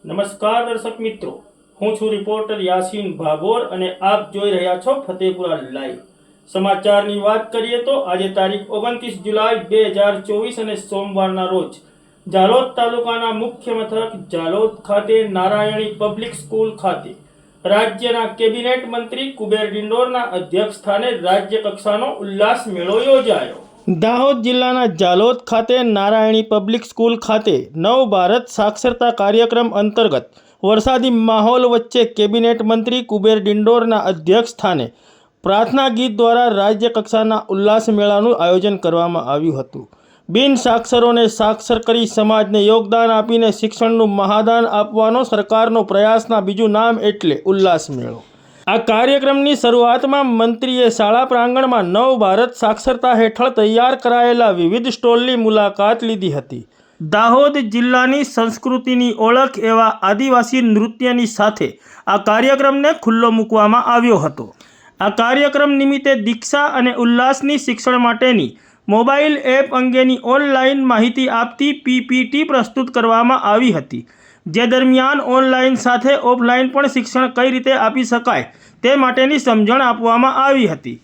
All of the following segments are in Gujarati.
નમસ્કાર દર્શક મિત્રો, હું છું રિપોર્ટર યાસીન ભાગોર અને આપ જોઈ રહ્યા છો ફતેપુરા લાઈવ. સમાચારની વાત કરીએ તો આજે તારીખ 29 જુલાઈ 2024 અને સોમવારના રોજ જાલોદ તાલુકાના મુખ્ય મથક જાલોદ ખાતે નારાયણી પબ્લિક સ્કૂલ ખાતે રાજ્યના કેબિનેટ મંત્રી કુબેર ડિંડોરના અધ્યક્ષ સ્થાને રાજ્ય કક્ષાનો ઉલ્લાસ મેળો યોજાયો. દાહોદ જિલ્લાના જાલોદ ખાતે નારાયણી પબ્લિક સ્કૂલ ખાતે નવ ભારત સાક્ષરતા કાર્યક્રમ અંતર્ગત વરસાદી માહોલ વચ્ચે કેબિનેટ મંત્રી કુબેર ડિંડોરના અધ્યક્ષ સ્થાને પ્રાર્થના ગીત દ્વારા રાજ્ય કક્ષાના ઉલ્લાસ મેળાનું આયોજન કરવામાં આવ્યું હતું. બિન સાક્ષરોને સાક્ષર કરી સમાજને યોગદાન આપીને શિક્ષણનું મહાદાન આપવાનો સરકારનો પ્રયાસના બીજું નામ એટલે ઉલ્લાસ મેળો. આ કાર્યક્રમની શરૂઆતમાં મંત્રીએ શાળા પ્રાંગણમાં નવ ભારત સાક્ષરતા હેઠળ તૈયાર કરાયેલા વિવિધ સ્ટોલની મુલાકાત લીધી હતી. દાહોદ જિલ્લાની સંસ્કૃતિની ઓળખ એવા આદિવાસી નૃત્યની સાથે આ કાર્યક્રમને ખુલ્લો મૂકવામાં આવ્યો હતો. આ કાર્યક્રમ નિમિત્તે દીક્ષા અને ઉલ્લાસની શિક્ષણ માટેની મોબાઈલ એપ અંગેની ઓનલાઈન માહિતી આપતી પીપીટી પ્રસ્તુત કરવામાં આવી હતી. જે દરમિયાન ઓનલાઈન સાથે ઓફલાઈન પણ શિક્ષણ કઈ રીતે આપી શકાય તે માટેની સમજણ આપવામાં આવી હતી.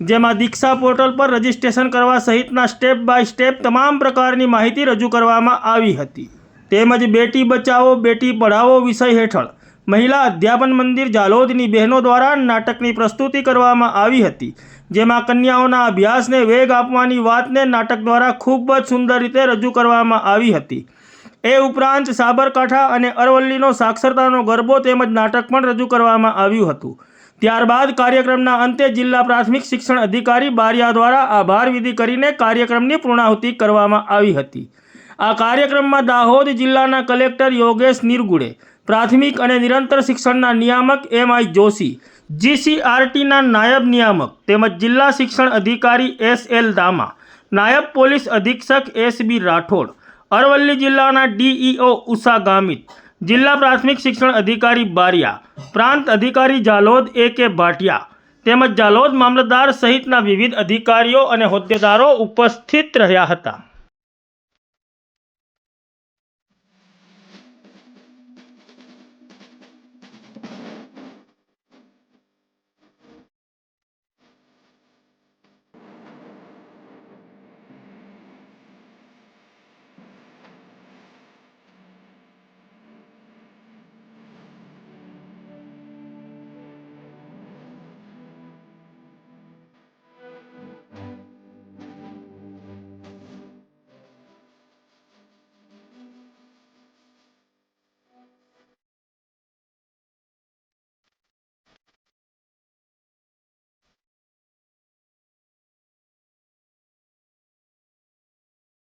જેમાં દીક્ષા પોર્ટલ પર રજીસ્ટ્રેશન કરવા સહિતના સ્ટેપ બાય સ્ટેપ તમામ પ્રકારની માહિતી રજૂ કરવામાં આવી હતી. તેમજ બેટી બચાવો બેટી પઢાવો વિષય હેઠળ મહિલા અધ્યાપન મંદિર જાલોદની બહેનો દ્વારા નાટકની પ્રસ્તુતિ કરવામાં આવી હતી. જેમાં કન્યાઓના અભ્યાસને વેગ આપવાની વાતને નાટક દ્વારા ખૂબ જ સુંદર રીતે રજૂ કરવામાં આવી હતી. એ ઉપરાંત સાબરકાંઠા અને અરવલ્લીનો સાક્ષરતાનો ગરબો તેમજ નાટક પણ રજૂ કરવામાં આવ્યું હતું. ત્યારબાદ કાર્યક્રમના અંતે જિલ્લા પ્રાથમિક શિક્ષણ અધિકારી બારિયા દ્વારા આભાર વિધિ કરીને કાર્યક્રમની પૂર્ણાહુતિ કરવામાં આવી હતી. આ કાર્યક્રમમાં દાહોદ જિલ્લાના કલેક્ટર યોગેશ નિરગુડે, પ્રાથમિક અને નિરંતર શિક્ષણના નિયામક એમ.આઈ. જોશી, જીસીઆરટીના નાયબ નિયામક તેમજ જિલ્લા શિક્ષણ અધિકારી એસ.એલ. દામા, નાયબ પોલીસ અધિક્ષક એસ.બી. રાઠોડ, અરવલ્લી જિલ્લાના ડીઈઓ ઉષા ગામિત, જિલ્લા પ્રાથમિક શિક્ષણ અધિકારી બારિયા, પ્રાંત અધિકારી જાલોદ એ.કે. ભાટિયા તેમજ જાલોદ મામલતદાર સહિતના વિવિધ અધિકારીઓ અને હોદ્દેદારો ઉપસ્થિત રહ્યા હતા.